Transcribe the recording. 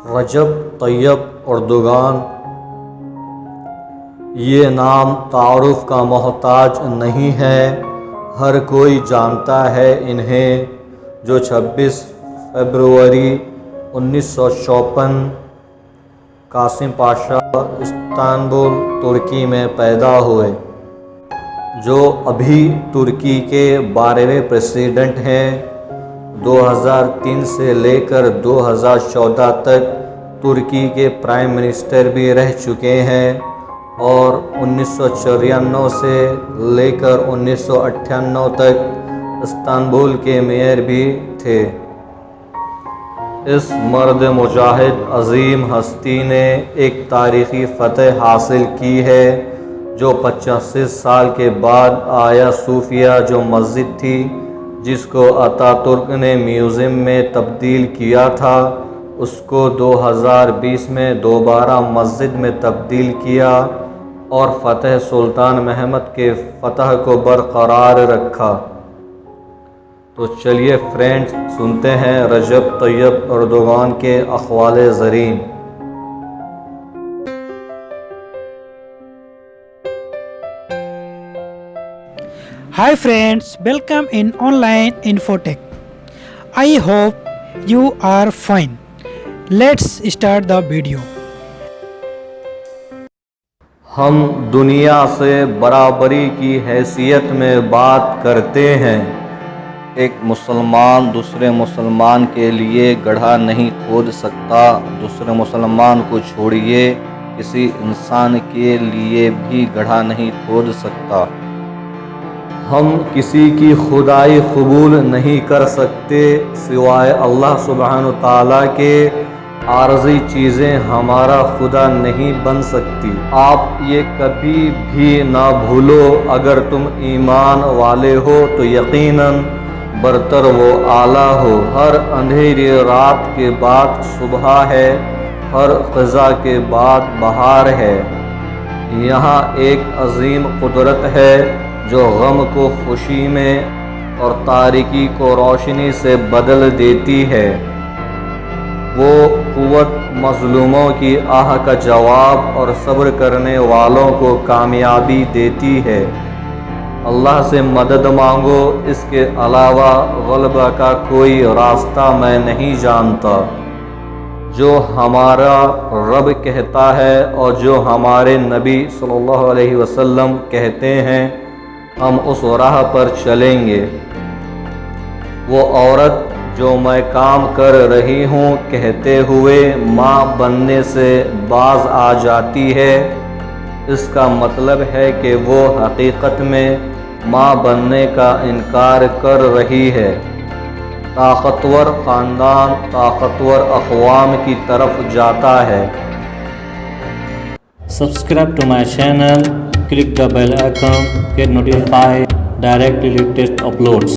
رجب طیب Erdogan یہ نام تعارف کا محتاج نہیں ہے، ہر کوئی جانتا ہے انہیں، جو 26 فروری 1954 قاسم پاشا استنبول ترکی میں پیدا ہوئے، جو ابھی ترکی کے 12ویں پریزیڈنٹ ہیں۔ 2003 سے لے کر 2014 تک ترکی کے پرائم منسٹر بھی رہ چکے ہیں اور 1994 سے لے کر 1998 تک استنبول کے میئر بھی تھے۔ اس مرد مجاہد عظیم ہستی نے ایک تاریخی فتح حاصل کی ہے، جو 85 سال کے بعد آیا صوفیہ جو مسجد تھی جس کو اتا ترک نے میوزیم میں تبدیل کیا تھا، اس کو 2020 میں دوبارہ مسجد میں تبدیل کیا اور فتح سلطان محمد کے فتح کو برقرار رکھا۔ تو چلیے فرینڈز، سنتے ہیں رجب طیب اردوغان کے اقوال زرین۔ Hi friends, welcome in online Infotech. I hope you are fine. Let's start the video. ہم دنیا سے برابری کی حیثیت میں بات کرتے ہیں۔ ایک مسلمان دوسرے مسلمان کے لیے گڑھا نہیں کھود سکتا، دوسرے مسلمان کو چھوڑیے کسی انسان کے لیے بھی گڑھا نہیں کھود سکتا۔ ہم کسی کی خدائی قبول نہیں کر سکتے سوائے اللہ سبحانہ تعالیٰ کے، عارضی چیزیں ہمارا خدا نہیں بن سکتی۔ آپ یہ کبھی بھی نہ بھولو، اگر تم ایمان والے ہو تو یقیناً برتر و اعلیٰ ہو۔ ہر اندھیری رات کے بعد صبح ہے، ہر خزاں کے بعد بہار ہے۔ یہاں ایک عظیم قدرت ہے جو غم کو خوشی میں اور تاریکی کو روشنی سے بدل دیتی ہے۔ وہ قوت مظلوموں کی آہ کا جواب اور صبر کرنے والوں کو کامیابی دیتی ہے۔ اللہ سے مدد مانگو، اس کے علاوہ غلبہ کا کوئی راستہ میں نہیں جانتا۔ جو ہمارا رب کہتا ہے اور جو ہمارے نبی صلی اللہ علیہ وسلم کہتے ہیں، ہم اس راہ پر چلیں گے۔ وہ عورت جو میں کام کر رہی ہوں کہتے ہوئے ماں بننے سے باز آ جاتی ہے، اس کا مطلب ہے کہ وہ حقیقت میں ماں بننے کا انکار کر رہی ہے۔ طاقتور خاندان طاقتور اقوام کی طرف جاتا ہے۔ Subscribe to my channel, click the bell icon, get notified directly latest uploads.